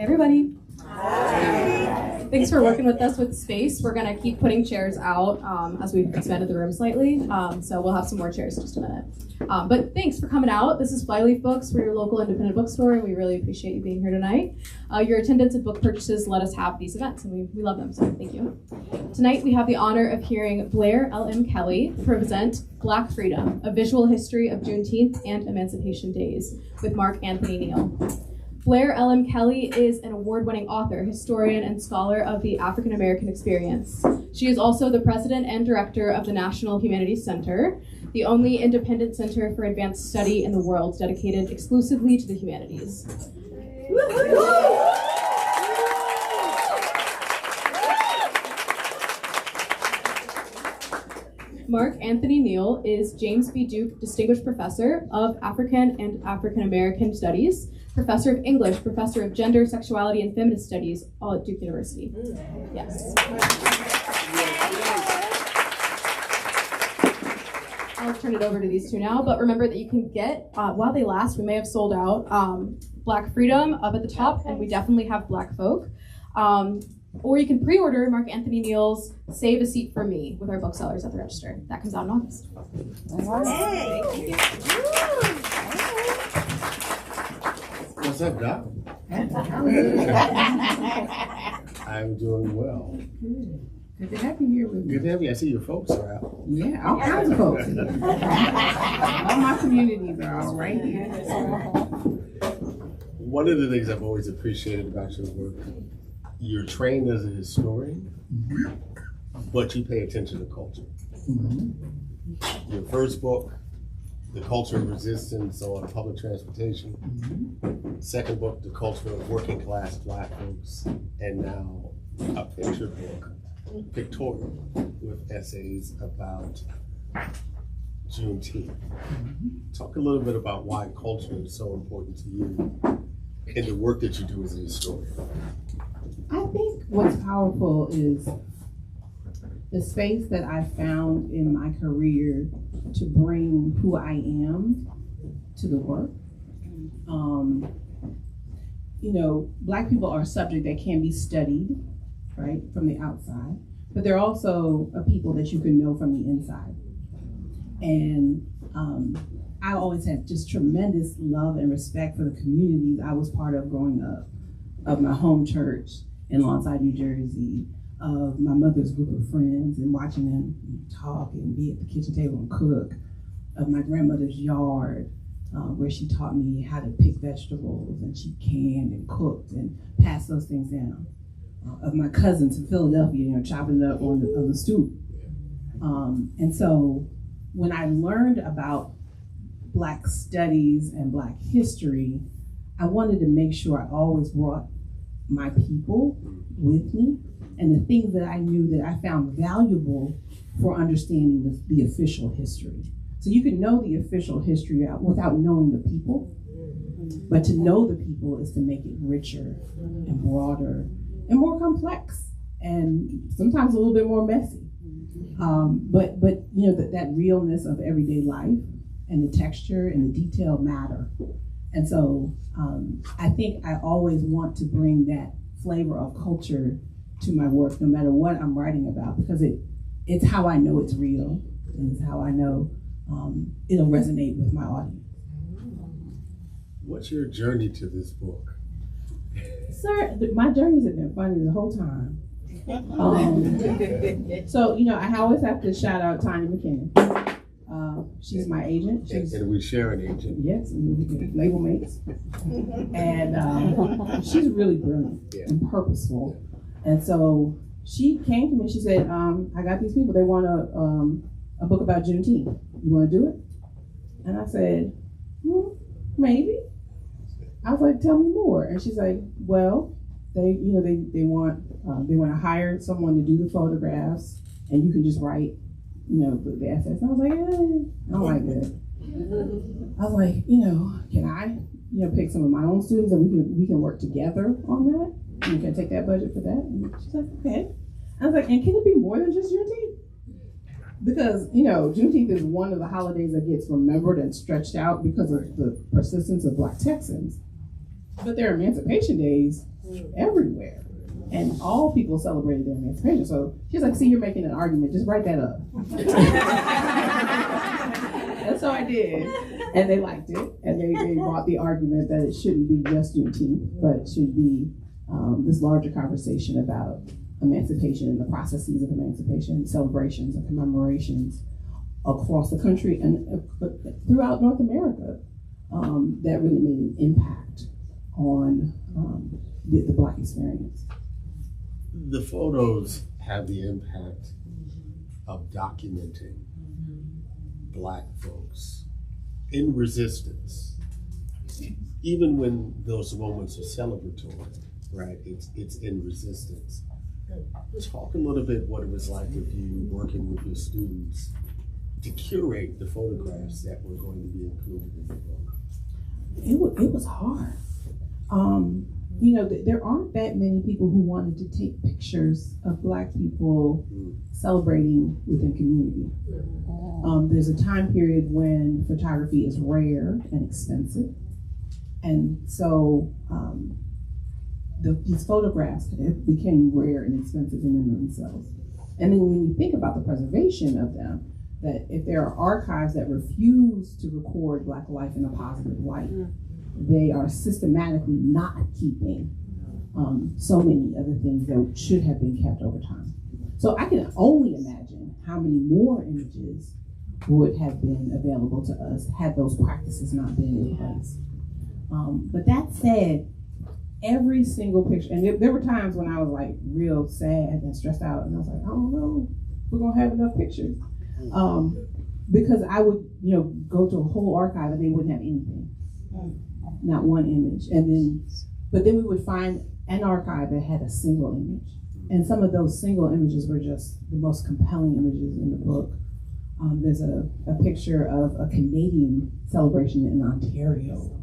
Hey everybody. Hi. Thanks for working with us with space. We're gonna keep putting chairs out as we've expanded the room slightly. So we'll have some more chairs in just a minute. But thanks for coming out. This is Flyleaf Books. We're your local independent bookstore, and we really appreciate you being here tonight. Your attendance at book purchases let us have these events, and we love them, so thank you. Tonight we have the honor of hearing Blair LM Kelley present Black Freedom, A Visual History of Juneteenth and Emancipation Days with Mark Anthony Neal. Blair LM Kelley is an award-winning author, historian, and scholar of the African American experience. She is also the president and director of the National Humanities Center, the only independent center for advanced study in the world dedicated exclusively to the humanities. Mark Anthony Neal is James B. Duke Distinguished Professor of African and African American Studies, Professor of English, Professor of Gender, Sexuality, and Feminist Studies, all at Duke University. Yes. I'll turn it over to these two now, but remember that you can get, while they last, we may have sold out, Black Freedom up at the top, and we definitely have Black Folk. Or you can pre-order Mark Anthony Neal's Save a Seat for Me with our booksellers at the register. That comes out in August. Hey. Thank you. What's up, Doc? I'm doing well. Good to have you here with me. Good to have you. I see your folks are out. Yeah, all kinds of folks. All my communities are all right here. One of the things I've always appreciated about your work, you're trained as a historian, but you pay attention to culture. Your first book, The Culture of Resistance on Public Transportation. Second book, The Culture of Working Class Black Folks. And now a picture book, pictorial, with essays about Juneteenth. Talk a little bit about why culture is so important to you in the work that you do as a historian. I think what's powerful is the space that I found in my career to bring who I am to the work. You know, Black people are a subject that can be studied, right, from the outside, but they're also a people that you can know from the inside. And I always had just tremendous love and respect for the communities I was part of growing up, of my home church in Lawnside, New Jersey, of my mother's group of friends and watching them talk and be at the kitchen table and cook, of my grandmother's yard, where she taught me how to pick vegetables, and she canned and cooked and passed those things down. Of my cousins in Philadelphia, you know, chopping it up on the stoop. And so when I learned about Black studies and Black history, I wanted to make sure I always brought my people with me and the things that I knew that I found valuable for understanding the official history. So you can know the official history without knowing the people, but to know the people is to make it richer and broader and more complex and sometimes a little bit more messy. But you know, that realness of everyday life and the texture and the detail matter. And so I think I always want to bring that flavor of culture to my work, no matter what I'm writing about, because it's how I know it's real, and it's how I know it'll resonate with my audience. What's your journey to this book? Sir, my journeys have been funny the whole time. So, you know, I always have to shout out Tanya McKinnon. She's my agent. And we share an agent. Yes, and we can label mates. And she's really brilliant and purposeful. And so she came to me, she said, I got these people, they want a book about Juneteenth. You want to do it? And I said, maybe. I was like, tell me more. And she's like, well, they want to hire someone to do the photographs, and you can just write, you know, the essays. And I was like, I don't like that. I was like, you know, can I, you know, pick some of my own students and we can work together on that? You can take that budget for that? And she's like, okay. I was like, and can it be more than just Juneteenth? Because, you know, Juneteenth is one of the holidays that gets remembered and stretched out because of the persistence of Black Texans. But their emancipation days everywhere. And all people celebrated their emancipation. So she's like, see, you're making an argument. Just write that up. And so I did. And they liked it. And they brought the argument that it shouldn't be just Juneteenth, but it should be this larger conversation about emancipation and the processes of emancipation, celebrations and commemorations across the country and throughout North America that really made an impact on the Black experience. The photos have the impact of documenting Black folks in resistance, even when those moments are celebratory, right? It's in resistance. Let's talk a little bit what it was like with you working with your students to curate the photographs that were going to be included in the book. It was hard. You know, there aren't that many people who wanted to take pictures of Black people celebrating within community. There's a time period when photography is rare and expensive. And so these photographs became rare and expensive in and of themselves. And then when you think about the preservation of them, that if there are archives that refuse to record Black life in a positive light, they are systematically not keeping so many of the things that should have been kept over time. So I can only imagine how many more images would have been available to us had those practices not been in place. But that said, every single picture, and there were times when I was like real sad and stressed out, and I was like, I don't know if we're gonna have enough pictures. Because I would, go to a whole archive and they wouldn't have anything. Not one image. But then we would find an archive that had a single image. And some of those single images were just the most compelling images in the book. There's a picture of a Canadian celebration in Ontario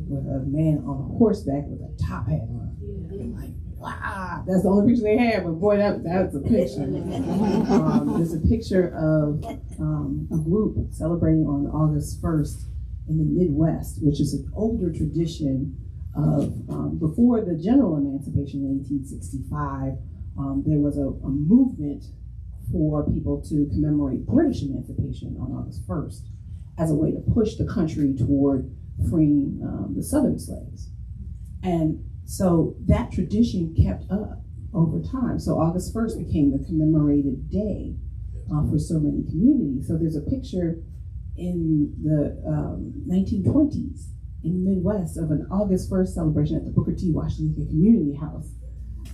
with a man on a horseback with a top hat on. And like, wow, that's the only picture they had, but boy, that's a picture. There's a picture of a group celebrating on August 1st in the Midwest, which is an older tradition of, before the general emancipation in 1865, there was a movement for people to commemorate British emancipation on August 1st as a way to push the country toward freeing the Southern slaves. And so that tradition kept up over time. So August 1st became the commemorated day for so many communities. So there's a picture in the 1920s in the Midwest of an August 1st celebration at the Booker T. Washington Community House.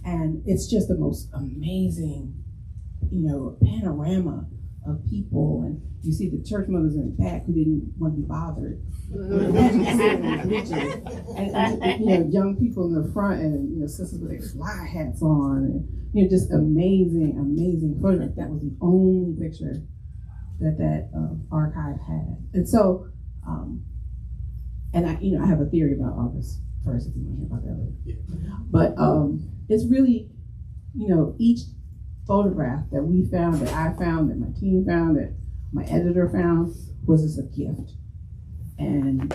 And it's just the most amazing, panorama of people. And you see the church mothers in the back who didn't want to be bothered. And young people in the front, and sisters with their fly hats on, and just amazing photograph. That was the only picture that archive had. And so, and I have a theory about August 1st, if you want to hear about that later. Yeah. But it's really, each photograph that we found, that I found, that my team found, that my editor found, was just a gift. And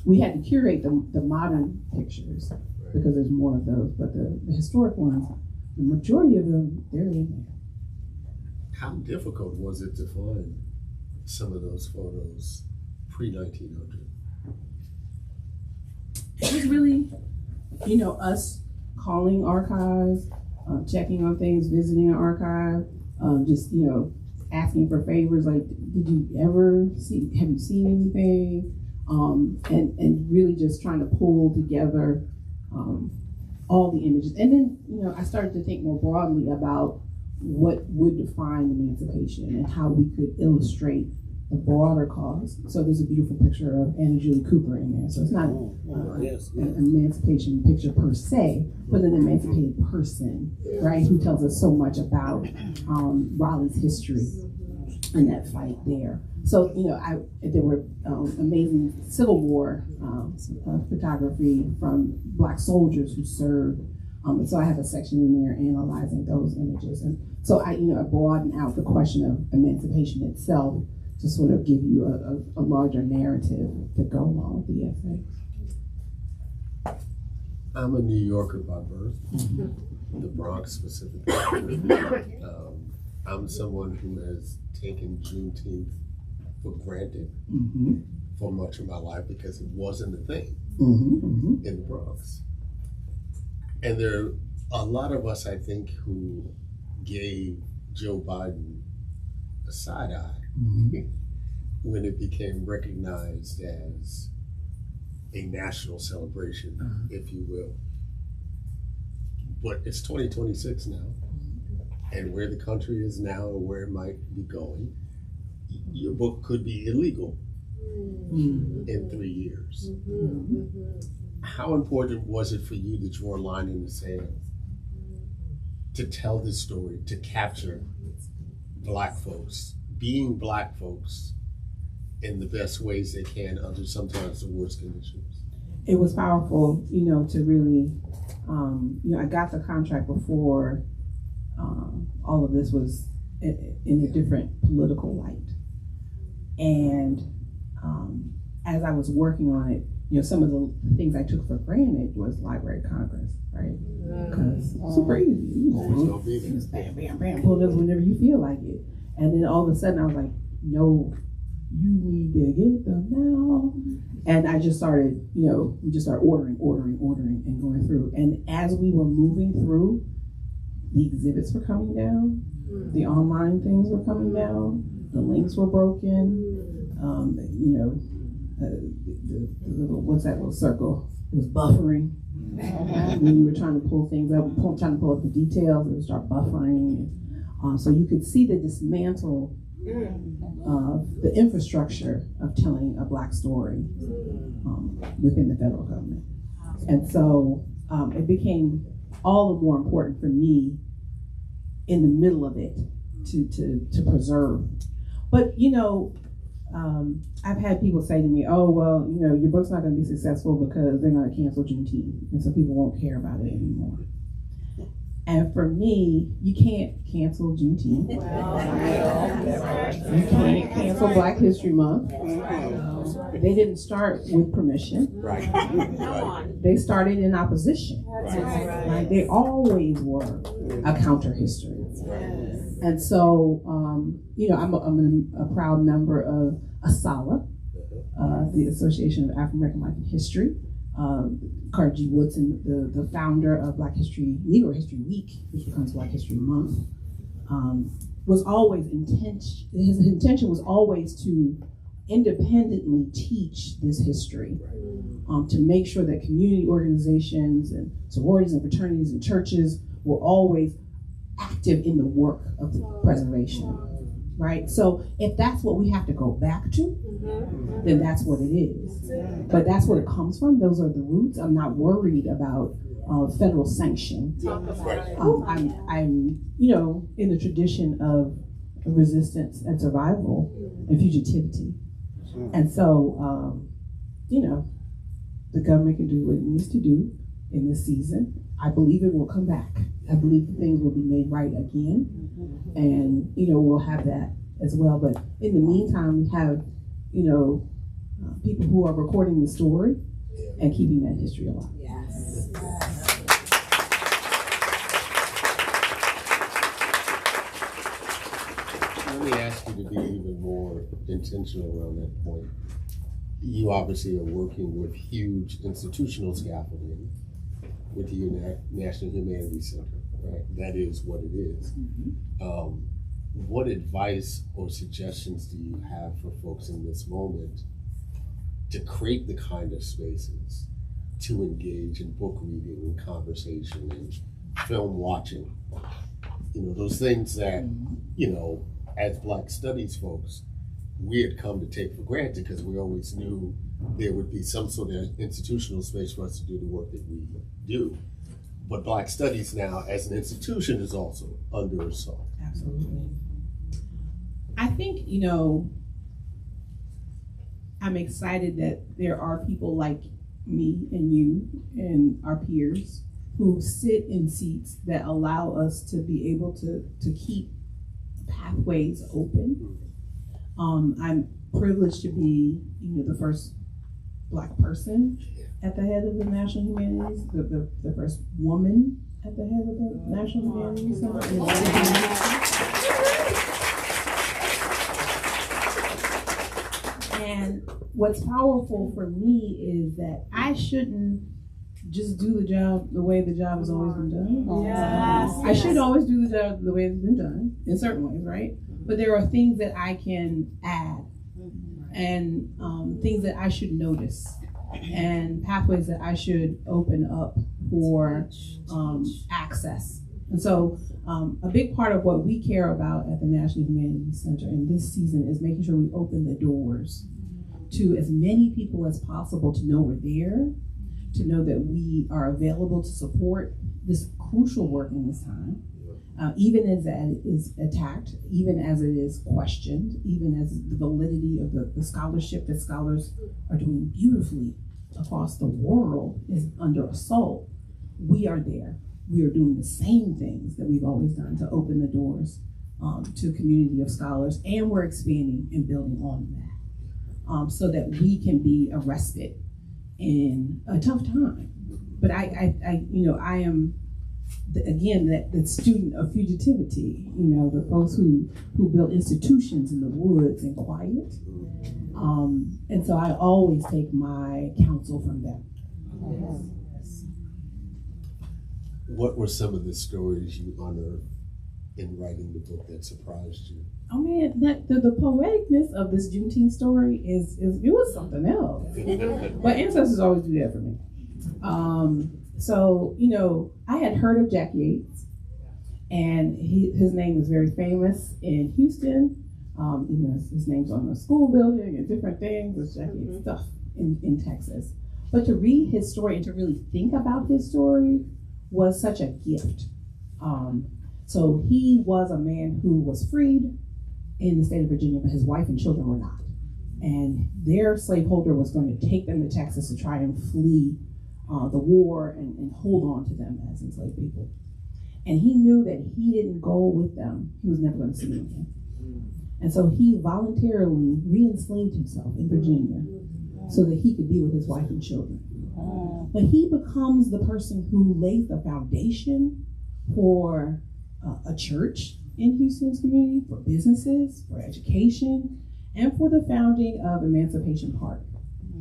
we had to curate the modern pictures because there's more of those, but the historic ones, the majority of them, they're in there. How difficult was it to find some of those photos pre-1900? It was really, us calling archives, checking on things, visiting an archive, just, asking for favors, like, have you seen anything? And really just trying to pull together all the images. And then, I started to think more broadly about what would define emancipation and how we could illustrate the broader cause. So there's a beautiful picture of Anna Julie Cooper in there. So it's not an emancipation picture per se, but an emancipated person, right, who tells us so much about Raleigh's history and that fight there. So, there were amazing Civil War photography from Black soldiers who served. And so I have a section in there analyzing those images. And so I broaden out the question of emancipation itself to sort of give you a larger narrative to go along with the essay. I'm a New Yorker by birth, the Bronx specifically. I'm someone who has taken Juneteenth for granted for much of my life because it wasn't a thing in the Bronx. And there are a lot of us, I think, who gave Joe Biden a side eye when it became recognized as a national celebration, if you will. But it's 2026 now, and where the country is now and where it might be going, your book could be illegal in 3 years. How important was it for you to draw a line in the sand to tell this story, to capture Black folks, being Black folks in the best ways they can under sometimes the worst conditions? It was powerful, to really, I got the contract before all of this was in a different political light. And as I was working on it, some of the things I took for granted was Library of Congress, right? Because it's super easy. Always gonna be there. Just bam, bam, bam, pull this whenever you feel like it. And then all of a sudden I was like, no, you need to get them now. And I just started, we just started ordering and going through. And as we were moving through, the exhibits were coming down, the online things were coming down, the links were broken, the little, what's that little circle? It was buffering. When you were trying to pull things up, trying to pull up the details, it would start buffering. So you could see the dismantle of the infrastructure of telling a Black story within the federal government. And so it became all the more important for me in the middle of it to preserve. But I've had people say to me, oh, well, your book's not going to be successful because they're going to cancel Juneteenth, and so people won't care about it anymore. And for me, you can't cancel Juneteenth. You can't cancel Black History Month. They didn't start with permission. Right. They started in opposition. Right? They always were a counter history. And so, I'm a proud member of ASALH, the Association of African American Life and History. Carter G. Woodson, the founder of Negro History Week, which becomes Black History Month, was always his intention was always to independently teach this history, to make sure that community organizations and sororities and fraternities and churches were always active in the work of preservation, right? So if that's what we have to go back to, then that's what it is. But that's where it comes from. Those are the roots. I'm not worried about federal sanction. I'm in the tradition of resistance and survival and fugitivity. And so, the government can do what it needs to do in this season. I believe it will come back. I believe things will be made right again. And, we'll have that as well. But in the meantime, we have, people who are recording the story and keeping that history alive. Yes. Let me ask you to be even more intentional around that point. You obviously are working with huge institutional scaffolding with the National Humanities Center, right? That is what it is. What advice or suggestions do you have for folks in this moment to create the kind of spaces to engage in book reading and conversation and film watching? Those things that, as Black Studies folks, we had come to take for granted because we always knew there would be some sort of institutional space for us to do the work that we do. But Black Studies now, as an institution, is also under assault. Absolutely. I think, I'm excited that there are people like me and you and our peers who sit in seats that allow us to be able to keep pathways open. I'm privileged to be, the first Black person at the head of the National Humanities, the first woman at the head of the National Humanities Center. And what's powerful for me is that I shouldn't just do the job the way the job has always been done. Yes. I should always do the job the way it's been done, in certain ways, right? But there are things that I can add, and things that I should notice, and pathways that I should open up for access. And so a big part of what we care about at the National Humanities Center in this season is making sure we open the doors to as many people as possible to know we're there, to know that we are available to support this crucial work in this time, even as it is attacked, even as it is questioned, even as the validity of the scholarship that scholars are doing beautifully across the world is under assault. We are there. We are doing the same things that we've always done to open the doors to a community of scholars, and we're expanding and building on that so that we can be a respite in a tough time. But I am that student of fugitivity, the folks who built institutions in the woods and quiet. And so I always take my counsel from them. What were some of the stories you unearthed in writing the book that surprised you? Oh man, the poeticness of this Juneteenth story it was something else. But ancestors always do that for me. So I had heard of Jack Yates, and his name is very famous in Houston. His name's on the school building and different things. It's Jack Yates stuff in Texas. But to read his story and to really think about his story was such a gift. So he was a man who was freed in the state of Virginia, but his wife and children were not. And their slaveholder was going to take them to Texas to try and flee the war and hold on to them as enslaved people. And he knew that he didn't go with them, he was never going to see them again. And so he voluntarily re-enslaved himself in Virginia so that he could be with his wife and children. But he becomes the person who lays the foundation for a church in Houston's community, for businesses, for education, and for the founding of Emancipation Park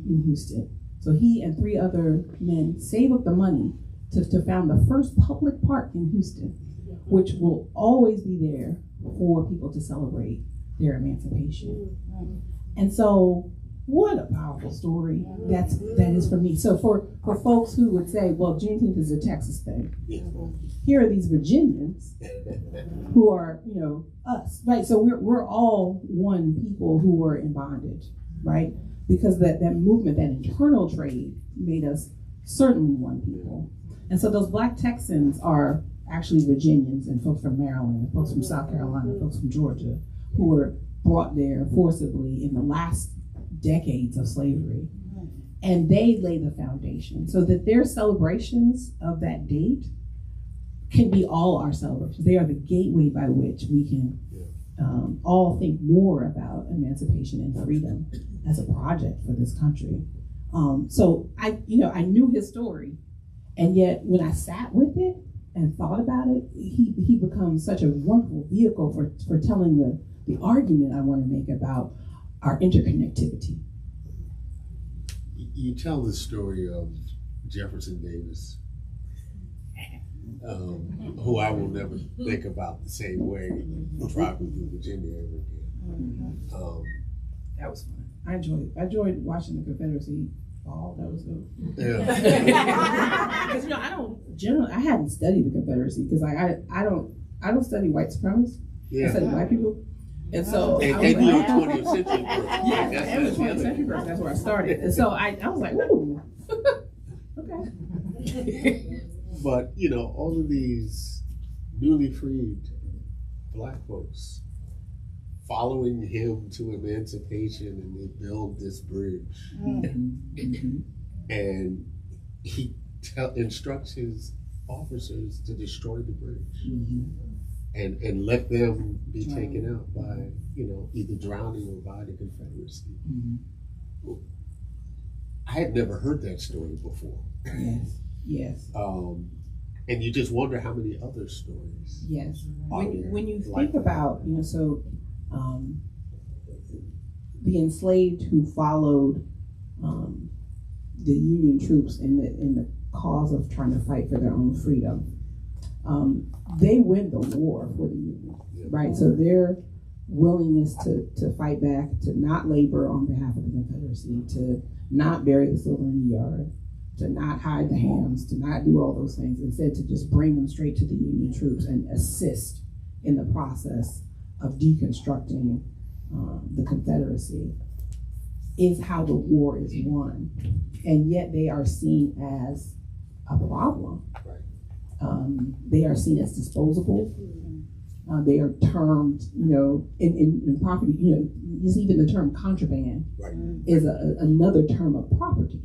in Houston. So he and 3 other men save up the money to found the first public park in Houston, which will always be there for people to celebrate their emancipation. And so what a powerful story that is for me. So for folks who would say, well, Juneteenth is a Texas thing, here are these Virginians who are, us, right? So we're all one people who were in bondage, right? Because that movement, that internal trade made us certainly one people. And so those Black Texans are actually Virginians and folks from Maryland, and folks from South Carolina, and folks from Georgia, who were brought there forcibly in the last decades of slavery. And they lay the foundation so that their celebrations of that date can be all our celebrations. They are the gateway by which we can all think more about emancipation and freedom as a project for this country. So I knew his story, and yet when I sat with it and thought about it, he becomes such a wonderful vehicle for telling the argument I want to make about our interconnectivity. You tell the story of Jefferson Davis, who I will never think about the same way traveling through Virginia ever again. That was fun. I enjoyed watching the Confederacy fall. That was good. Yeah. Because I hadn't studied the Confederacy because I don't study white supremacists. I study Black people. And so and I was you're like, 20th century person. yes, I was 20th century person. That's where I started. And so I was like, ooh, okay. But all of these newly freed Black folks following him to emancipation, and they build this bridge, and he instructs his officers to destroy the bridge. And let them be taken out by, either drowning or by the Confederacy. I had never heard that story before. Yes. Yes. And you just wonder how many other stories. Yes. are there When you like think about, the enslaved who followed the Union troops in the cause of trying to fight for their own freedom, they win the war for the Union, right? So their willingness to fight back, to not labor on behalf of the Confederacy, to not bury the silver in the yard, to not hide the hams, to not do all those things, instead to just bring them straight to the Union troops and assist in the process of deconstructing the Confederacy, is how the war is won. And yet they are seen as a problem. Right. They are seen as disposable. They are termed, in property, just even the term contraband Right. is another term of property.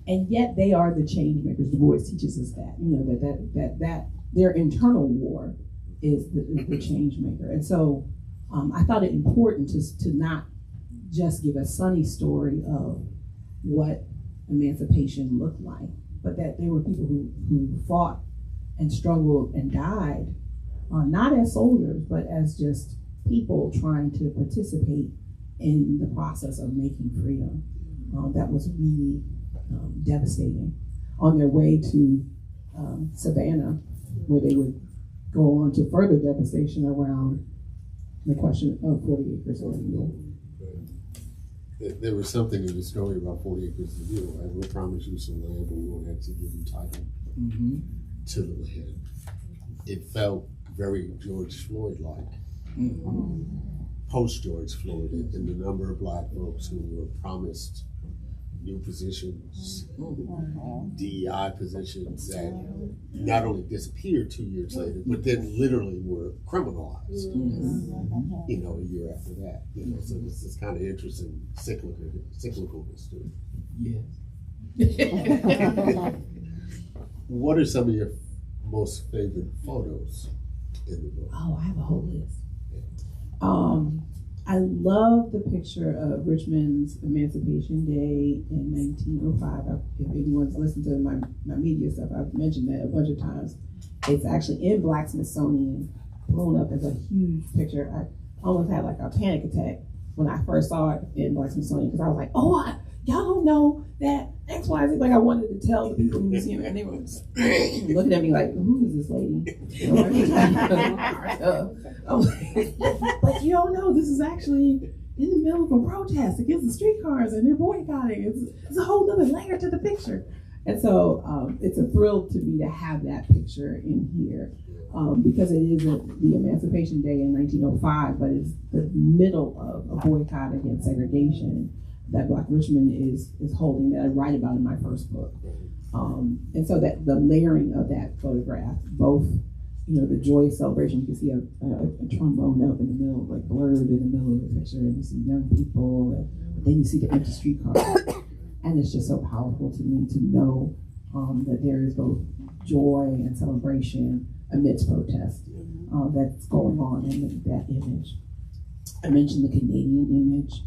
And yet they are the change makers. Du Bois teaches us that, that their internal war is the change maker. And so I thought it important to not just give a sunny story of what emancipation looked like, but that there were people who fought and struggled and died, not as soldiers, but as just people trying to participate in the process of making freedom. That was really devastating. On their way to Savannah, where they would go on to further devastation around the question of 40 acres or a mule. There was something in the story about 40 acres of mule. I will promise you some land, but we won't have to give you title to the land. It felt very George Floyd-like. Post George Floyd, and the number of Black folks who were promised new positions, DEI positions that not only disappeared 2 years later, but then literally were criminalized, a year after that. So this is kind of interesting cyclicalness to it. Yes. What are some of your most favorite photos in the book? Oh, I have a whole list. I love the picture of Richmond's Emancipation Day in 1905. If anyone's listened to my media stuff, I've mentioned that a bunch of times. It's actually in Black Smithsonian, blown up as a huge picture. I almost had like a panic attack when I first saw it in Black Smithsonian, because I was like, y'all don't know that X, Y, Z. Like, I wanted to tell the people in the museum, and they were looking at me like, who is this lady? I'm like, but you don't know, this is actually in the middle of a protest against the streetcars, and they're boycotting. It's a whole other layer to the picture. And so it's a thrill to me to have that picture in here, because it is the Emancipation Day in 1905, but it's the middle of a boycott against segregation that Black Richmond is holding, that I write about in my first book. And so that the layering of that photograph, both, the joyous celebration, you can see a trombone up in the middle, like blurred in the middle of the picture, and you see young people, and then you see the empty streetcar. And it's just so powerful to me to know that there is both joy and celebration amidst protest that's going on in that image. I mentioned the Canadian image.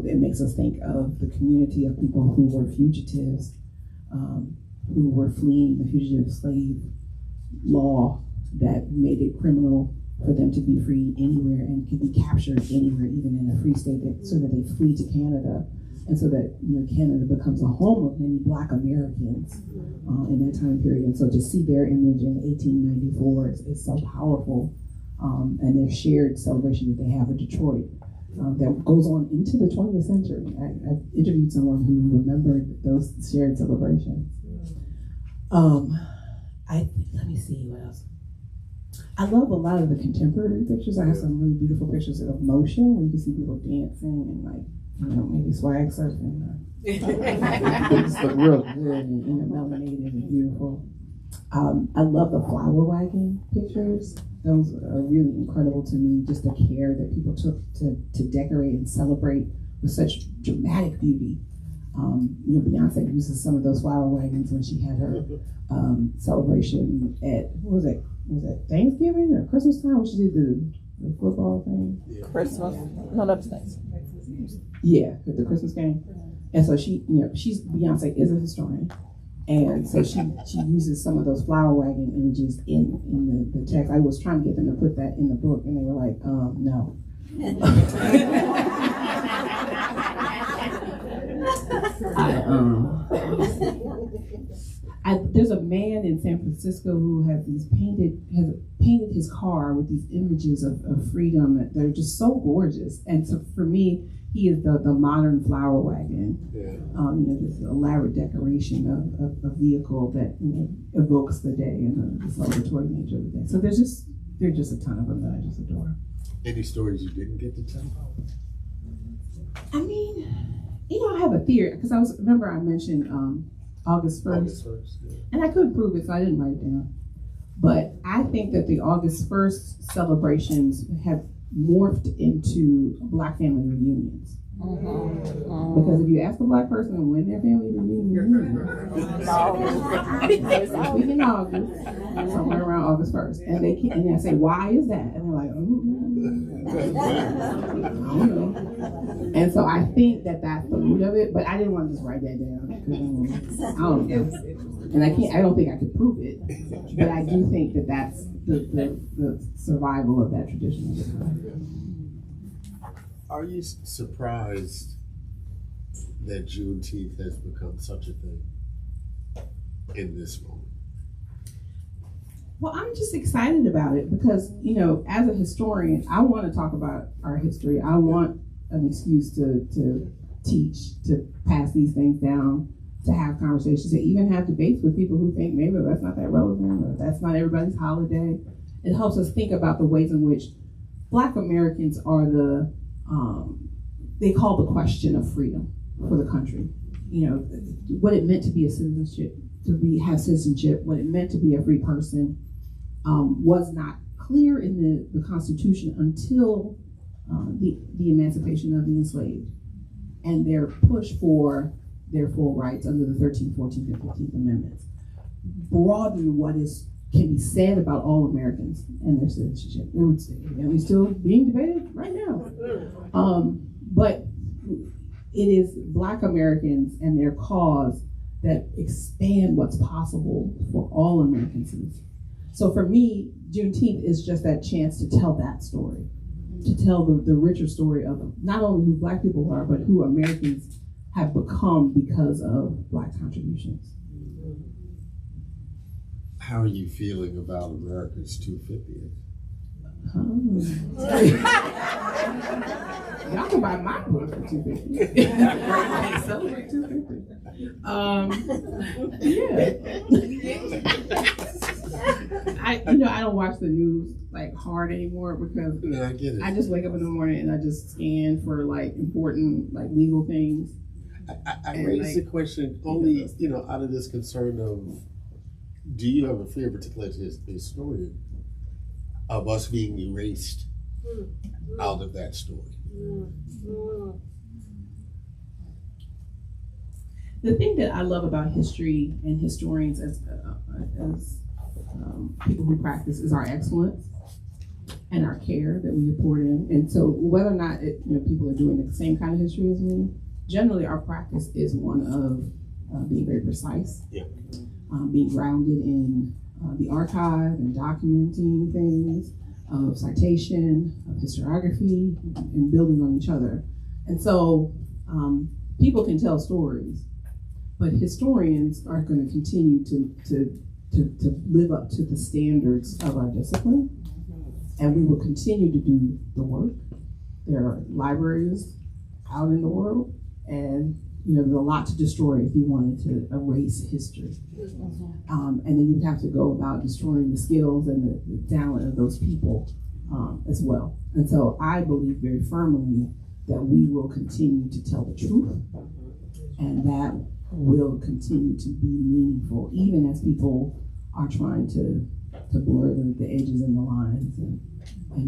It makes us think of the community of people who were fugitives, who were fleeing the fugitive slave law that made it criminal for them to be free anywhere and could be captured anywhere, even in a free state, so that they flee to Canada. And so that Canada becomes a home of many Black Americans in that time period. And so to see their image in 1894 is so powerful, and their shared celebration that they have in Detroit that goes on into the 20th century. I've interviewed someone who remembered those shared celebrations. Let me see what else. I love a lot of the contemporary pictures. I have some really beautiful pictures of motion where you can see people dancing and maybe swag surfing. Just look real good and melanated and beautiful. I love the flower wagon pictures. Those are really incredible to me, just the care that people took to decorate and celebrate with such dramatic beauty. Beyonce uses some of those flower wagons when she had her celebration at, was it Thanksgiving or Christmas time when she did the football thing? Christmas. No, that's nice. Yeah, at the Christmas game. And so she, Beyonce is a historian. And so she uses some of those flower wagon images in the text. I was trying to get them to put that in the book, and they were like, no. There's a man in San Francisco who has painted his car with these images of freedom that they're just so gorgeous. And so for me, he is the modern flower wagon. Yeah. This elaborate decoration of a vehicle that evokes the day and the celebratory nature of the day. So there's just a ton of them that I just adore. Any stories you didn't get to tell? I mean, I have a theory because I mentioned August 1st. August 1st, yeah. And I couldn't prove it, so I didn't write it down. But I think that the August 1st celebrations have morphed into Black family reunions. Because if you ask a Black person when their family reunion is, we in August, somewhere around August 1st. And I say, why is that? And they're like, I don't know. And so I think that that's the root of it, but I didn't want to just write that down. I don't know. And I don't think I could prove it, but I do think that that's the survival of that tradition. Are you surprised that Juneteenth has become such a thing in this moment? Well, I'm just excited about it because, as a historian, I want to talk about our history. I want an excuse to teach, to pass these things down, to have conversations, to even have debates with people who think maybe that's not that relevant or that's not everybody's holiday. It helps us think about the ways in which Black Americans are they call the question of freedom for the country. What it meant to be a citizenship, have citizenship, what it meant to be a free person was not clear in the Constitution until the emancipation of the enslaved and their push for their full rights under the 13th, 14th, and 15th Amendments. Broaden what can be said about all Americans and their citizenship. And we're still being debated right now. But it is Black Americans and their cause that expand what's possible for all American citizens. So for me, Juneteenth is just that chance to tell that story, to tell the richer story of not only who Black people are, but who Americans have become because of Black contributions. How are you feeling about America's 250th? Y'all can buy my book for $250. Celebrate 250. I don't watch the news like hard anymore because I get it. I just wake up in the morning and I just scan for like important like legal things. I raised the question only out of this concern of, do you have a fear, particularly as a historian, of us being erased out of that story? The thing that I love about history and historians as people who practice is our excellence and our care that we pour in. And so whether or not people are doing the same kind of history as me, generally our practice is one of being very precise, being grounded in the archive and documenting things, of citation, of historiography, and building on each other. And so people can tell stories, but historians are going to continue to live up to the standards of our discipline, and we will continue to do the work. There are libraries out in the world, and there's a lot to destroy if you wanted to erase history. And then you'd have to go about destroying the skills and the talent of those people as well. And so I believe very firmly that we will continue to tell the truth, and that will continue to be meaningful, even as people are trying to blur the edges and the lines and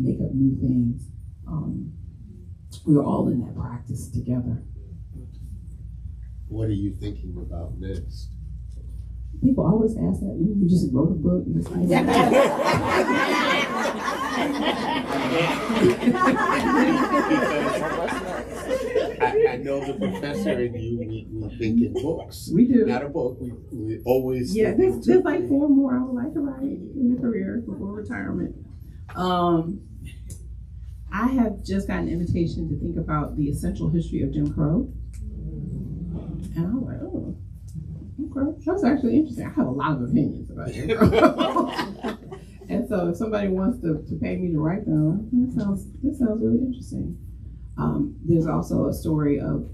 make up new things. We're all in that practice together. What are you thinking about next? People always ask that. You just wrote a book. And I know the professor and you, we think in books. We do. Not a book. We always. Yeah, there's like 4 more I would like to write in the career before retirement. I have just got an invitation to think about the essential history of Jim Crow. And I'm like, oh, okay, that's actually interesting. I have a lot of opinions about Jim Crow. And so if somebody wants to pay me to write them, that sounds really interesting. There's also a story of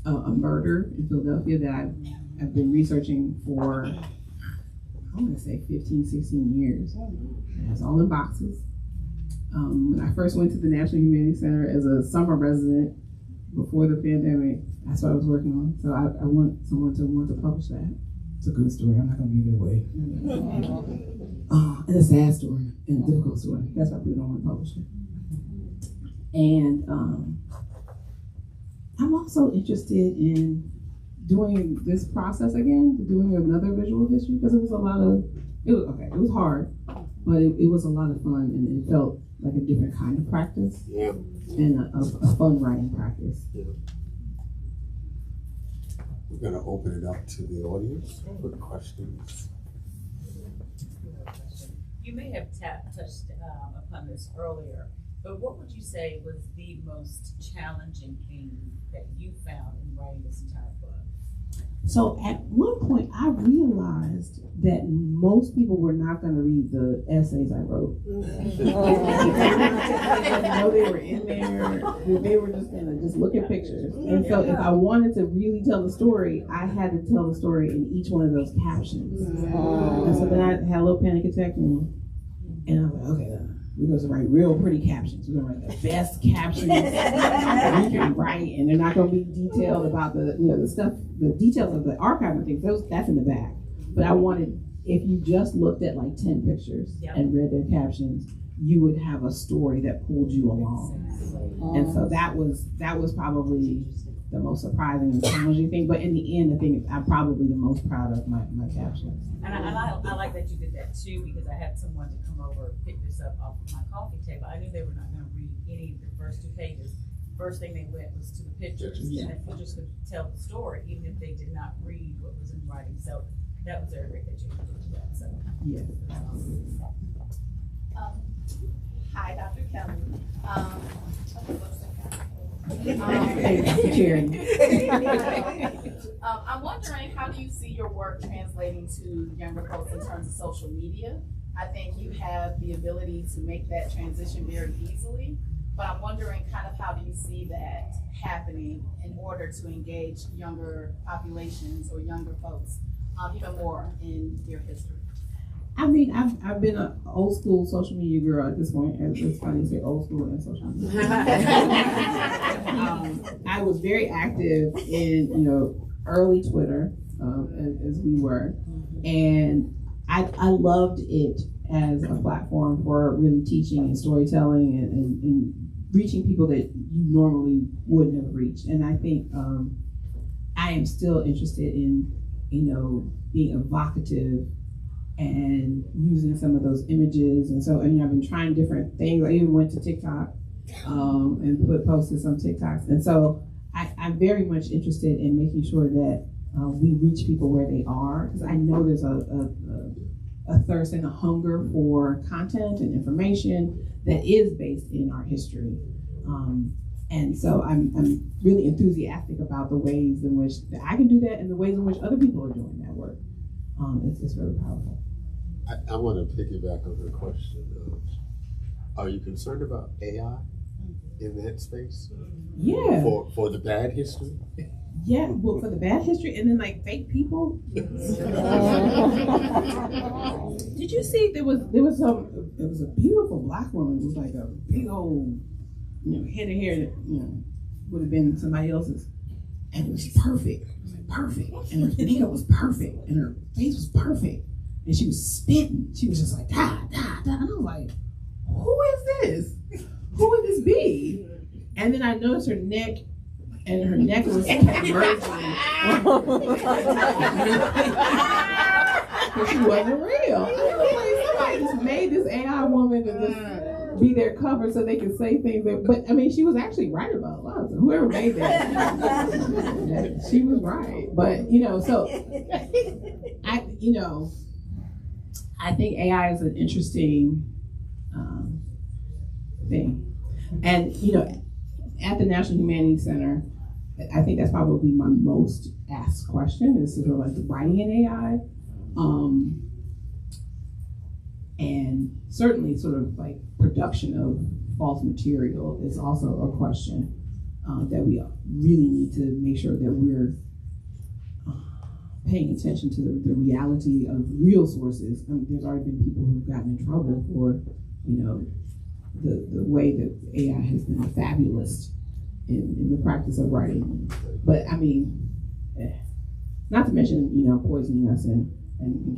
a murder in Philadelphia that I've been researching for, I want to say 15, 16 years. And it's all in boxes. When I first went to the National Humanities Center as a summer resident before the pandemic, that's what I was working on. So I want someone to want to publish that. It's a good story. I'm not going to give it away. And a sad story and a difficult story. That's why we don't want to publish it. And I'm also interested in doing this process again, doing another visual history, because it was hard, but it was a lot of fun, and it felt like a different kind of practice. Yeah. And a fun writing practice. Yeah. We're going to open it up to the audience for questions. You may have touched upon this earlier, but what would you say was the most challenging thing that you found in writing this entire book? So at one point, I realized that most people were not going to read the essays I wrote. I know they were in there. They were just going to just look at pictures. And so if I wanted to really tell the story, I had to tell the story in each one of those captions. And so then I had a little panic attack, and I was like, okay, we're going to write real pretty captions. We're going to write the best captions that we can write, and they're not going to be detailed about the stuff, the details of the archive and things. That's in the back. But I wanted, if you just looked at like 10 pictures and read their captions, you would have a story that pulled you along. And so that was probably the most surprising and challenging thing. But in the end, I think I'm probably the most proud of my captions. And I like that you did that too, because I had someone to come over and pick this up off of my coffee table. I knew they were not going to read any of the first 2 pages. First thing they went was to the pictures, and the pictures could tell the story, even if they did not read what was in writing. So that was very great that you did that. So yeah. Hi, Dr. Kelley. I'm wondering, how do you see your work translating to younger folks in terms of social media? I think you have the ability to make that transition very easily, but I'm wondering kind of how do you see that happening in order to engage younger populations or younger folks even more in your history? I mean, I've been an old school social media girl at this point. It's funny to say old school and social media. I was very active in early Twitter, as we were, and I loved it as a platform for really teaching and storytelling and reaching people that you normally wouldn't have reached. And I think I am still interested in being evocative and using some of those images. And so, I've been trying different things. I even went to TikTok and posted some TikToks. And so I'm very much interested in making sure that we reach people where they are, because I know there's a thirst and a hunger for content and information that is based in our history. And so I'm really enthusiastic about the ways in which I can do that and the ways in which other people are doing that work. It's really powerful. I want to piggyback on her question. Are you concerned about AI in that space? Yeah. For the bad history? Yeah, well, for the bad history, and then like fake people. Did you see there was a beautiful black woman with like a big old head of hair that would have been somebody else's, and it was perfect, and her makeup was perfect, and her face was perfect, and she was spitting. She was just like da da da, and I was like, who is this? Who would this be? And then I noticed her neck and her necklace kept merging. But she wasn't real. I was like, somebody just made this AI woman to just be their cover so they could say things that, but I mean, she was actually right about a lot of stuff. Whoever made that, she was right. But, so I think AI is an interesting thing. And, at the National Humanities Center, I think that's probably my most asked question is sort of like the writing in AI. And certainly sort of like production of false material is also a question that we really need to make sure that we're paying attention to the reality of real sources. I mean, there's already been people who've gotten in trouble for, the way that AI has been fabulous in the practice of writing. But I mean, not to mention, poisoning us and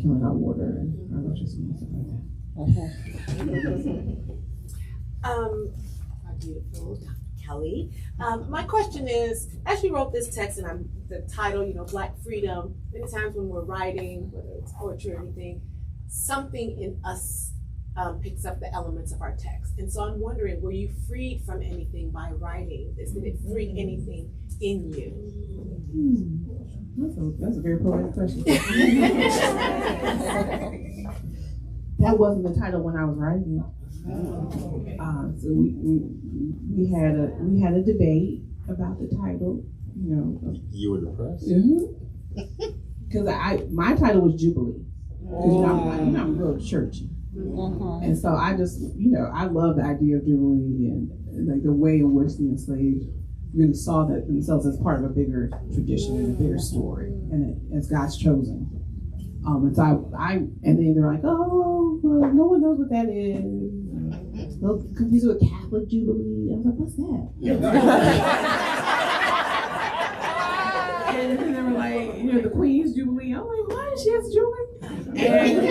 killing our water and our electricity and stuff like that. My beautiful Dr. Kelley. My question is, as you wrote this text and the title, Black Freedom, many times when we're writing, whether it's poetry or anything, something in us picks up the elements of our text. And so I'm wondering, were you freed from anything by writing this? Did it free anything in you? That's a very poetic question. That wasn't the title when I was writing it. So we had a debate about the title. You were depressed? Because my title was Jubilee. Because I'm real churchy. And so I just, I love the idea of Jubilee and like the way in which the enslaved really saw that themselves as part of a bigger tradition and a bigger story, and as God's chosen. And so and then they're like, oh, well, no one knows what that is. They'll confuse it with Catholic Jubilee. I was like, what's that? And then they were like, the Queen's Jubilee. I'm like, what? She has a Jubilee? And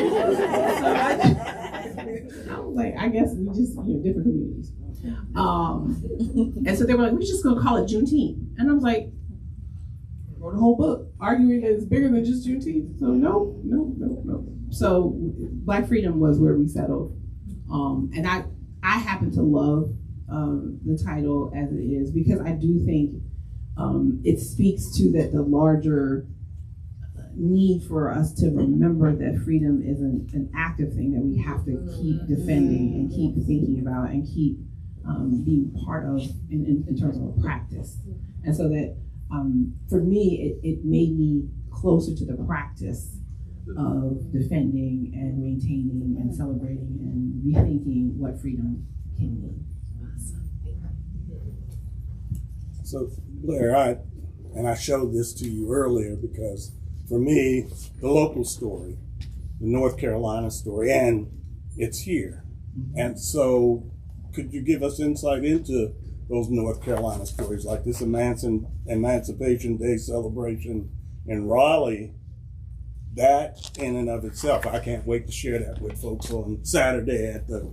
so I was like, I guess we just, different communities. And so they were like, we're just gonna call it Juneteenth. And I was like, I wrote a whole book arguing that it's bigger than just Juneteenth. So no. So Black Freedom was where we settled. And I happen to love the title as it is, because I do think it speaks to the larger need for us to remember that freedom is an active thing that we have to keep defending and keep thinking about and keep being part of in terms of a practice. And so that for me, it made me closer to the practice of defending and maintaining and celebrating and rethinking what freedom can mean. So Blair, I showed this to you earlier because for me, the local story, the North Carolina story, and it's here. And so could you give us insight into those North Carolina stories, like this Emancipation Day celebration in Raleigh? That in and of itself, I can't wait to share that with folks on Saturday at the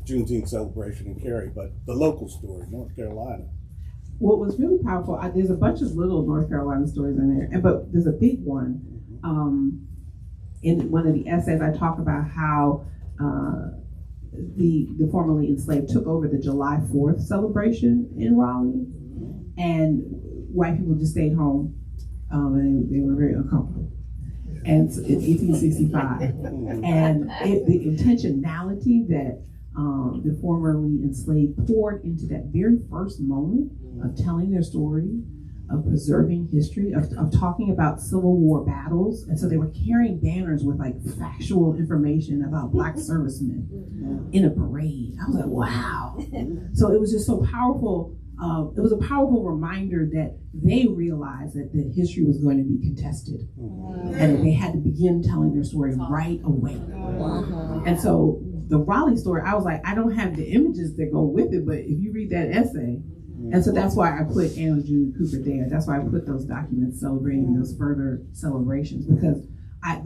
Juneteenth celebration in Cary, but the local story, North Carolina. What was really powerful, there's a bunch of little North Carolina stories in there, but there's a big one. In one of the essays, I talk about how the formerly enslaved took over the July 4th celebration in Raleigh, and white people just stayed home, and they were very uncomfortable. And so in 1865, and the intentionality that the formerly enslaved poured into that very first moment of telling their story, of preserving history, of talking about Civil War battles. And so they were carrying banners with like factual information about Black servicemen in a parade. I was like, wow. So it was just so powerful. It was a powerful reminder that they realized that history was going to be contested and that they had to begin telling their story right away. And so the Raleigh story, I was like, I don't have the images that go with it, but if you read that essay, and so that's why I put Anna Jude Cooper there. That's why I put those documents celebrating those further celebrations, because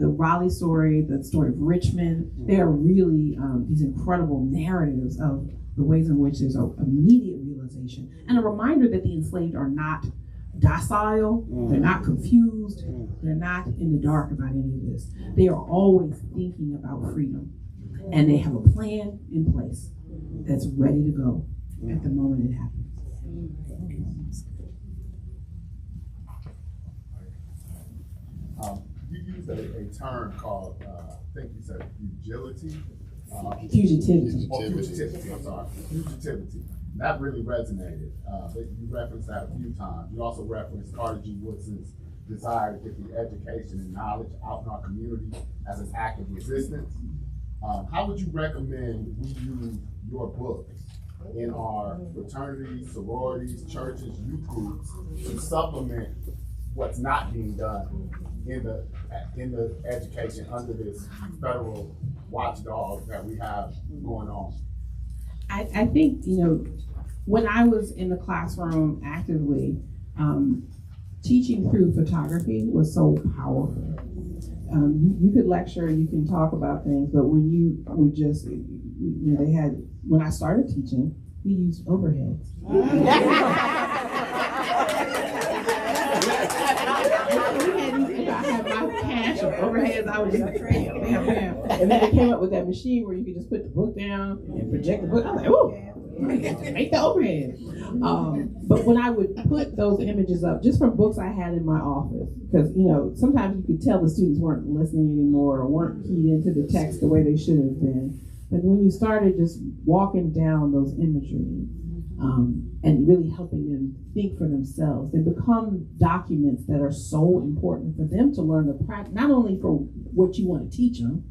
the Raleigh story, the story of Richmond, they are really these incredible narratives of the ways in which there's an immediate realization realization. And a reminder that the enslaved are not docile, they're not confused, they're not in the dark about any of this. They are always thinking about freedom. And they have a plan in place that's ready to go at the moment it happens. You used a term called, I think you said fugitivity. Fugitivity. Fugitivity, I'm sorry. Fugitivity. That really resonated. You referenced that a few times. You also referenced Carter G. Woodson's desire to get the education and knowledge out in our community as an act of resistance. How would you recommend we use your books in our fraternities, sororities, churches, youth groups to supplement what's not being done in the education under this federal watchdog that we have going on? I think, when I was in the classroom actively, teaching through photography was so powerful. You could lecture, you can talk about things, but when you would just, when I started teaching, we used overheads. I had my cache of overheads, I would just bam, bam, bam. And then they came up with that machine where you could just put the book down and project the book. I was like, oh, make the overhead. But when I would put those images up, just from books I had in my office, because sometimes you could tell the students weren't listening anymore or weren't keyed into the text the way they should have been. But when you started just walking down those imagery and really helping them think for themselves, they become documents that are so important for them to learn the practice, not only for what you want to teach them,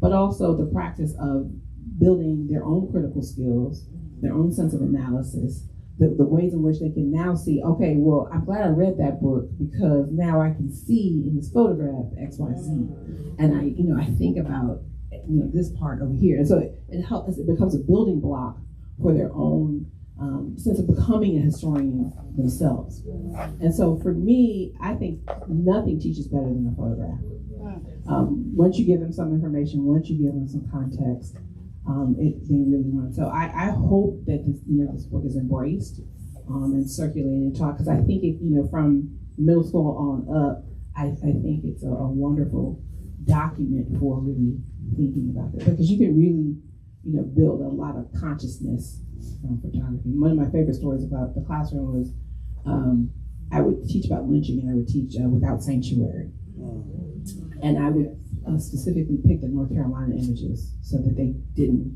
but also the practice of building their own critical skills, their own sense of analysis, the ways in which they can now see, okay, well, I'm glad I read that book because now I can see in this photograph X, Y, Z. And I think about this part over here. And so it becomes a building block for their own sense of becoming a historian themselves. And so for me, I think nothing teaches better than a photograph. Once you give them some information, once you give them some context, they really run. So I hope that this book is embraced and circulated and taught, because I think from middle school on up, I think it's a wonderful document for really thinking about it, because you can really build a lot of consciousness from photography. One of my favorite stories about the classroom was I would teach about lynching, and I would teach Without Sanctuary, and I would specifically pick the North Carolina images so that they didn't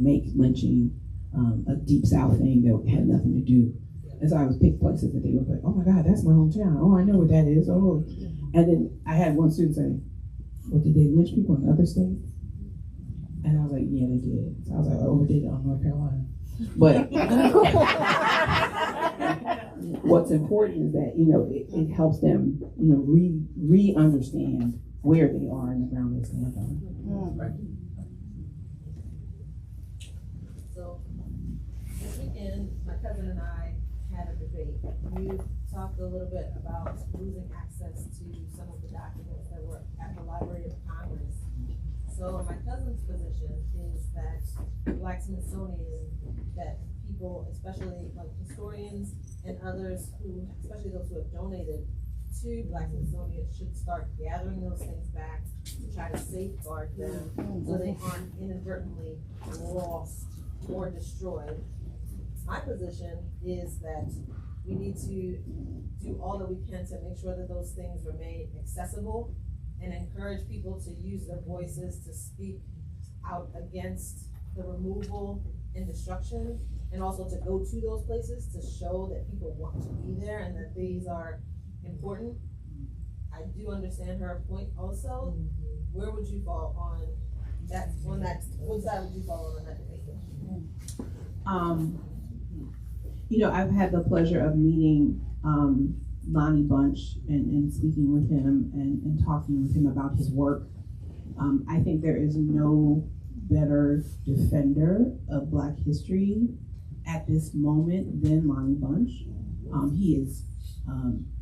make lynching a deep South thing that had nothing to do. And so I would pick places that they were like, oh my God, that's my hometown. Oh, I know what that is. Oh, and then I had one student say, well, did they lynch people in other states? And I was like, yeah, they did. So I was like, oh, we did it on North Carolina. But what's important is that, it helps them, re-understand where they are in the ground they stand on. So this weekend, my cousin and I had a debate. You talked a little bit about losing access to some of the documents that were at the Library of Congress. So my cousin's position is that Black Smithsonian, that people, especially like historians and others who, especially those who have donated to Black Smithsonian, should start gathering those things back to try to safeguard them so they aren't inadvertently lost or destroyed. My position is that we need to do all that we can to make sure that those things remain accessible and encourage people to use their voices to speak out against the removal and destruction, and also to go to those places to show that people want to be there and that these are important. I do understand her point also. Where would you fall on that, what side would you fall on that debate? I've had the pleasure of meeting Lonnie Bunch and speaking with him and talking with him about his work. I think there is no better defender of Black history at this moment than Lonnie Bunch. He is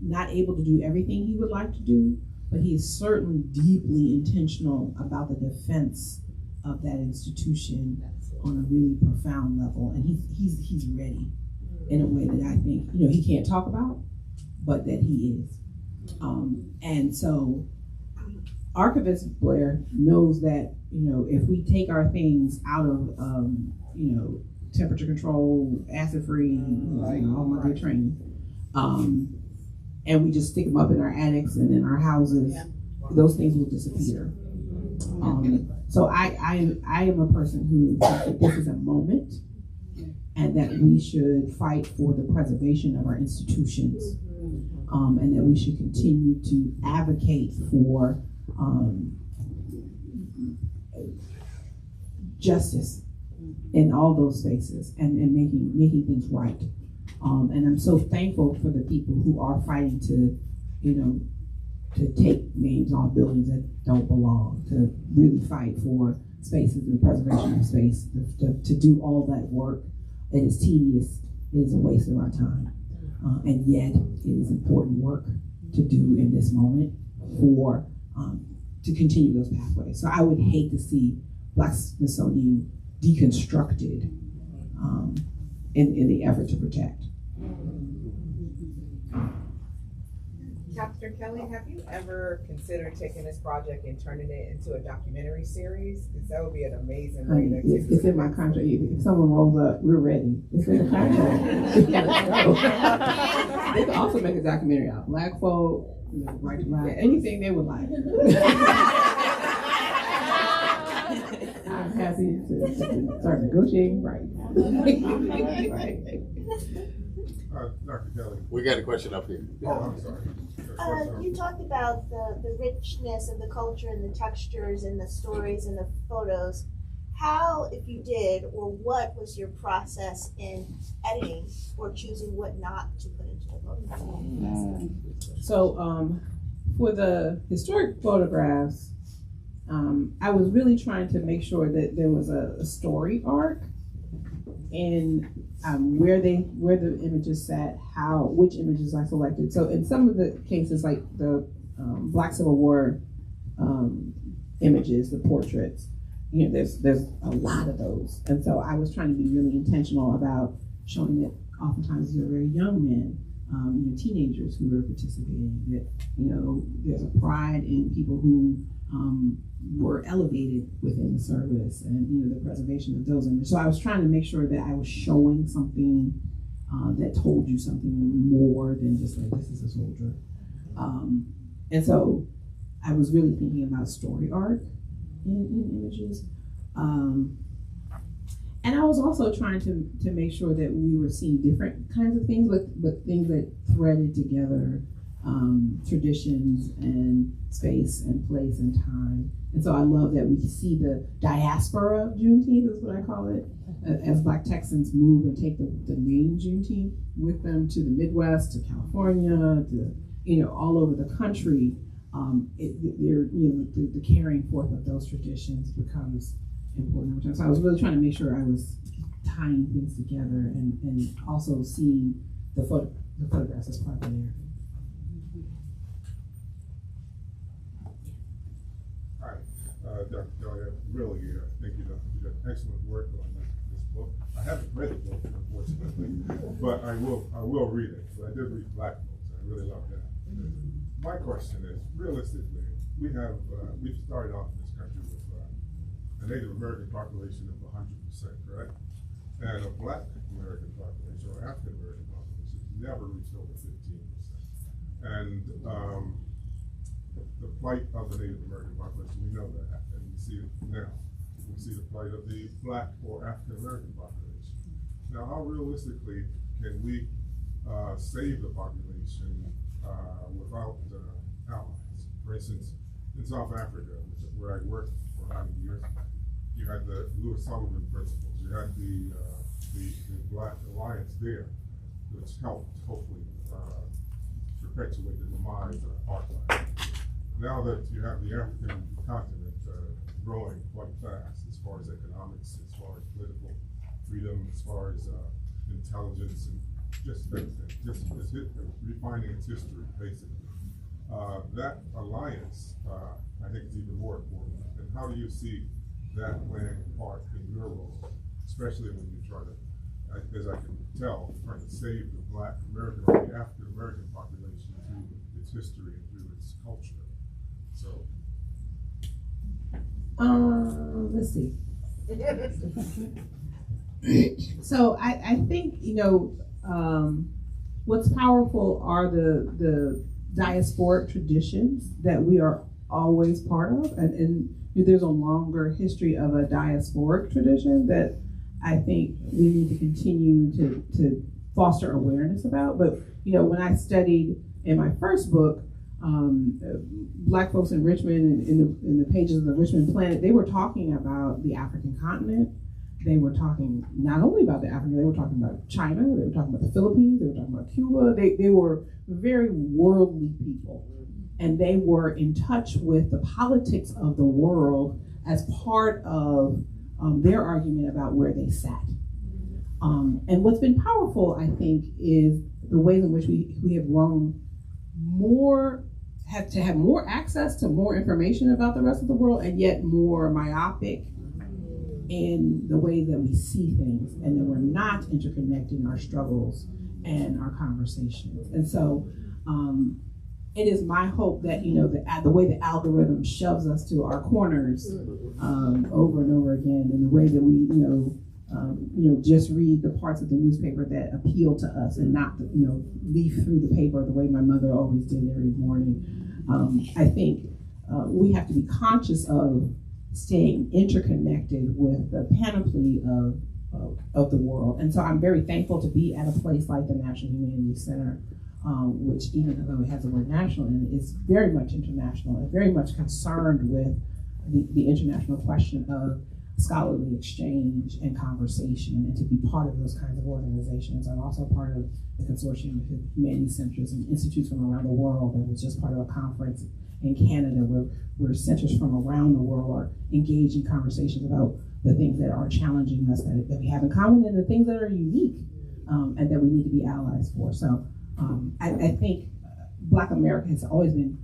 not able to do everything he would like to do, but he is certainly deeply intentional about the defense of that institution on a really profound level, and he's ready. in a way that I think, you know, he can't talk about, but that he is. And so Archivist Blair knows that, you know, if we take our things out of, you know, temperature control, acid free, like all my good training, and we just stick them up in our attics and in our houses, those things will disappear. So I am a person who thinks that this is a moment, and that we should fight for the preservation of our institutions, and that we should continue to advocate for justice in all those spaces, and making things right. And I'm so thankful for the people who are fighting to, you know, to take names off buildings that don't belong, to really fight for spaces and preservation of space, to do all that work. It is tedious, it is a waste of our time. And yet it is important work to do in this moment for, to continue those pathways. So I would hate to see Black Smithsonian deconstructed in the effort to protect. Dr. Kelley, have you ever considered taking this project and turning it into a documentary series? Because that would be an amazing way to take It's in my contract. If someone rolls up, we're ready. It's in the contract. They can also make a documentary out. Black folk, you know, right to lie, anything they would like. I'm happy to start negotiating right now. Right. Dr. Kelley. We got a question up here. Oh, I'm sorry. You talked about the richness of the culture and the textures and the stories and the photos. How, if you did, or what was your process in editing or choosing what not to put into the photo? So for the historic photographs, I was really trying to make sure that there was a story arc in where the images sat, which images I selected. So in some of the cases, like the Black Civil War images, the portraits, you know, there's a lot of those, and so I was trying to be really intentional about showing that oftentimes they're very young men, you know, teenagers who are participating. That, you know, there's a pride in people who were elevated within the service, and, you know, the preservation of those images. So I was trying to make sure that I was showing something that told you something more than just like, this is a soldier. And so I was really thinking about story arc in images. And I was also trying to make sure that we were seeing different kinds of things, but things that threaded together traditions and space and place and time. And so I love that we see the diaspora of Juneteenth, is what I call it, as Black Texans move and take the name Juneteenth with them to the Midwest, to California, to, you know, all over the country. You know, the carrying forth of those traditions becomes important over time. So I was really trying to make sure I was tying things together and also seeing the photographs as part of the narrative. Dr. Kelley, I really think you did excellent work on this book. I haven't read the book, unfortunately, but I will read it. But I did read Black Books. I really love that. My question is, realistically, we've started off in this country with a Native American population of 100%, correct? And a Black American population or African American population never reached over 15%. And the plight of the Native American population, we know that, and we see it now. We see the plight of the Black or African American population. Now, how realistically can we save the population without allies? For instance, in South Africa, where I worked for 90 years, you had the Louis Sullivan principles. You had the Black Alliance there, which helped hopefully perpetuate the demise of apartheid. Now that you have the African continent growing quite fast as far as economics, as far as political freedom, as far as intelligence, and just refining its history, basically. That alliance, I think, is even more important. And how do you see that playing a part in your role, especially when you try to as I can tell, trying to save the Black American or the African American population through its history and through its culture. So, let's see. So I think, what's powerful are the diasporic traditions that we are always part of, and there's a longer history of a diasporic tradition that I think we need to continue to foster awareness about. But when I studied in my first book, Black folks in Richmond, in the pages of the Richmond Planet, they were talking about the African continent. They were talking not only about the African, they were talking about China, they were talking about the Philippines, they were talking about Cuba. They were very worldly people. And they were in touch with the politics of the world as part of their argument about where they sat. And what's been powerful, I think, is the ways in which we have grown have more access to more information about the rest of the world, and yet more myopic in the way that we see things, and that we're not interconnecting our struggles and our conversations. And so it is my hope that the way the algorithm shoves us to our corners over and over again, and the way that we just read the parts of the newspaper that appeal to us, and not leaf through the paper the way my mother always did every morning. I think we have to be conscious of staying interconnected with the panoply of the world. And so I'm very thankful to be at a place like the National Humanities Center, which, even though it has the word national in it, is very much international and very much concerned with the international question of scholarly exchange and conversation, and to be part of those kinds of organizations. I'm also part of the consortium of humanities centers and institutes from around the world, and was just part of a conference in Canada where centers from around the world are engaged in conversations about the things that are challenging us, that we have in common, and the things that are unique, and that we need to be allies for. So I think Black America has always been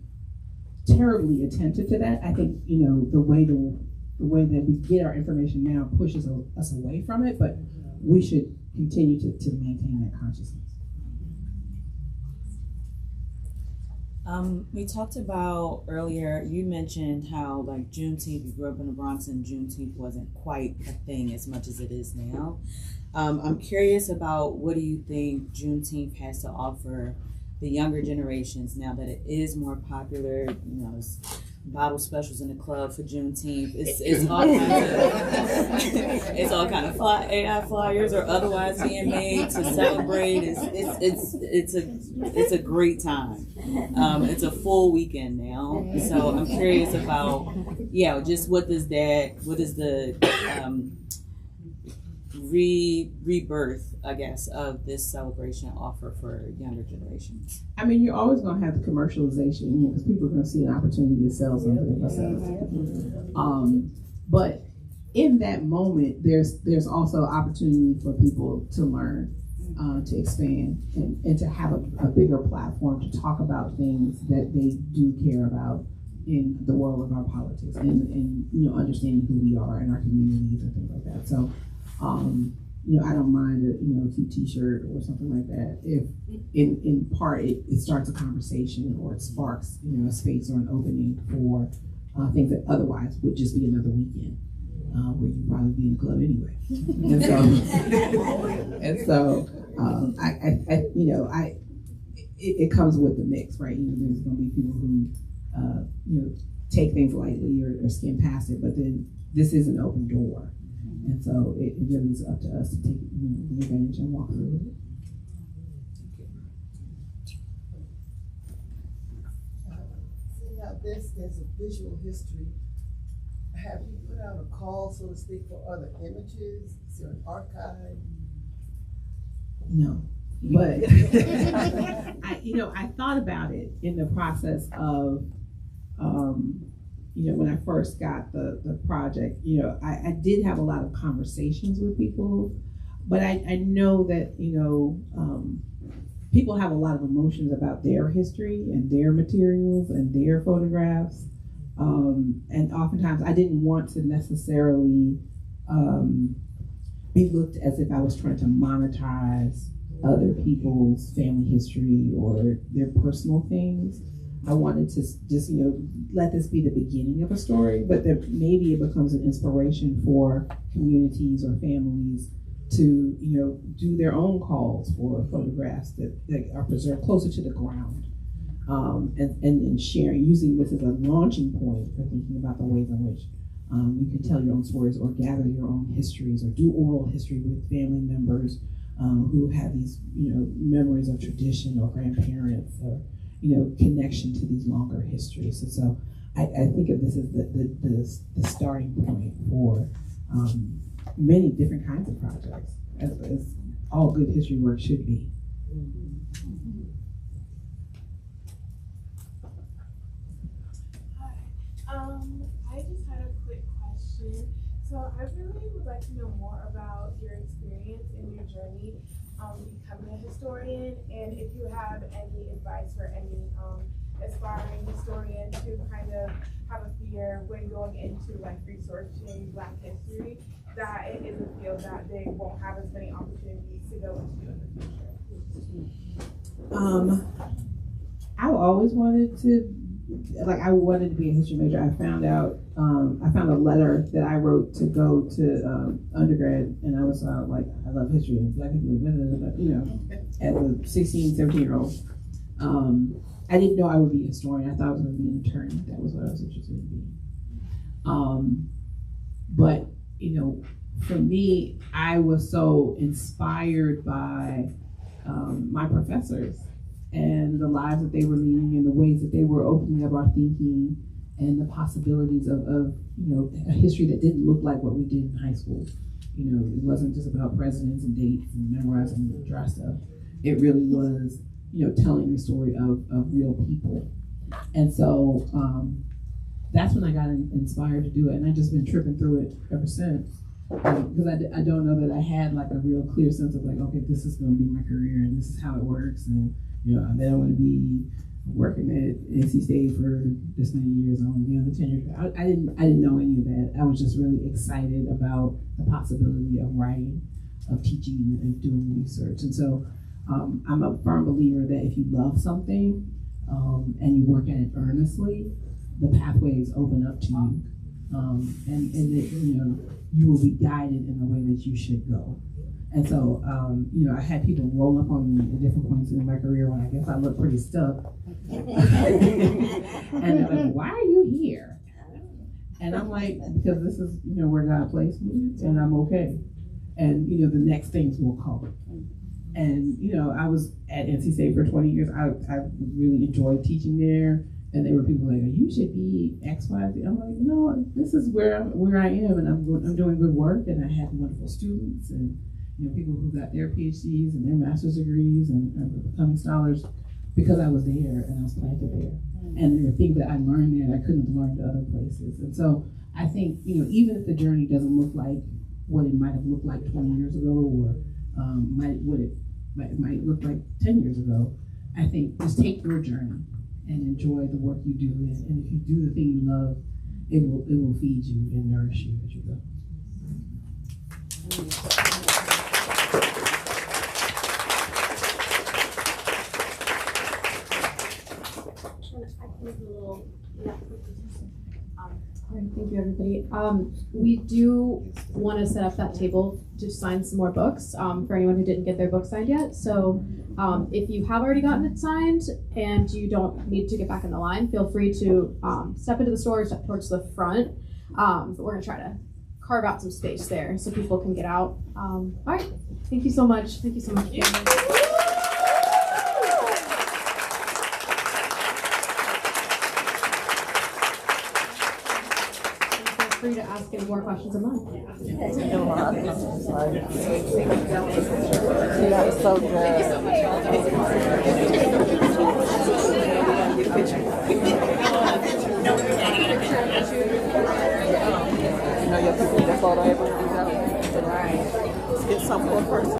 terribly attentive to that. I think the way that we get our information now pushes us away from it, but we should continue to maintain that consciousness. We talked about earlier, you mentioned how like Juneteenth, you grew up in the Bronx, and Juneteenth wasn't quite a thing as much as it is now. I'm curious about, what do you think Juneteenth has to offer the younger generations now that it is more popular? It's bottle specials in the club for Juneteenth. It's all kind of AI flyers or otherwise being made to celebrate. It's a great time. It's a full weekend now, so I'm curious about just what does the rebirth, I guess, of this celebration offer for younger generations? I mean, you're always going to have the commercialization, because people are going to see an opportunity to sell something themselves. But in that moment, there's also opportunity for people to learn, to expand, and to have a bigger platform to talk about things that they do care about in the world of our politics, and understanding who we are in our communities and things like that. So I don't mind a cute T-shirt or something like that if in part it starts a conversation, or it sparks a space or an opening for things that otherwise would just be another weekend where you'd probably be in the club anyway. It comes with the mix, right? There's going to be people who take things lightly or skim past it, but then this is an open door. And so it really is up to us to take the advantage and walk through it. Now this is a visual history. Have you put out a call, so to speak, for other images? Is there an archive? No, but I thought about it in the process of when I first got the project, I did have a lot of conversations with people, but I know that, people have a lot of emotions about their history and their materials and their photographs. And oftentimes I didn't want to necessarily be looked as if I was trying to monetize other people's family history or their personal things. I wanted to just, let this be the beginning of a story, but that maybe it becomes an inspiration for communities or families to, do their own calls for photographs that are preserved closer to the ground. And sharing, using this as a launching point for thinking about the ways in which you can tell your own stories or gather your own histories or do oral history with family members who have these, memories of tradition or grandparents or, connection to these longer histories. And so I think of this as the starting point for many different kinds of projects, as all good history work should be. I just had a quick question. So I really would like to know more about your experience and your journey becoming a historian, and if you have any advice for any aspiring historian to kind of have a fear when going into researching Black history, that it is a field that they won't have as many opportunities to go into in the future. I always wanted to. I wanted to be a history major. I found a letter that I wrote to go to undergrad, and I was I love history and Black people, as a 16, 17-year-old. I didn't know I would be a historian. I thought I was going to be an attorney. That was what I was interested in being. But, for me, I was so inspired by my professors and the lives that they were leading and the ways that they were opening up our thinking and the possibilities of a history that didn't look like what we did in high school. It wasn't just about presidents and dates and memorizing the dry stuff. It really was, telling the story of real people. And so that's when I got inspired to do it, and I've just been tripping through it ever since. Because I don't know that I had a real clear sense of okay, this is going to be my career and this is how it works, and then I'm going to be working at NC State for this many years. I'm going to be on the tenure track. I didn't know any of that. I was just really excited about the possibility of writing, of teaching, and doing research. And so I'm a firm believer that if you love something and you work at it earnestly, the pathways open up to you, and that you will be guided in the way that you should go. And so, I had people roll up on me at different points in my career when I guess I looked pretty stuck. And they're like, why are you here? And I'm like, because this is, where God placed me, and I'm okay. And, the next things will come. And, I was at NC State for 20 years. I really enjoyed teaching there. And there were people like, you should be X, Y, Z. I'm like, no, this is where I am, and I'm doing good work, and I have wonderful students, and people who got their PhDs and their master's degrees and are becoming scholars because I was there and I was planted there. And there were things that I learned there that I couldn't have learned other places. And so I think, even if the journey doesn't look like what it might have looked like 20 years ago or what it might look like 10 years ago, I think just take your journey and enjoy the work you do. And if you do the thing you love, it will feed you and nourish you as you go. Thank you, everybody. We do want to set up that table to sign some more books for anyone who didn't get their book signed yet. So if you have already gotten it signed and you don't need to get back in the line, feel free to step into the store, step towards the front. But we're going to try to carve out some space there so people can get out. All right. Thank you so much. Thank you so much. Free to ask any more questions of mine. That was so good. Thank you so much. Your photo. Right. Get some more person.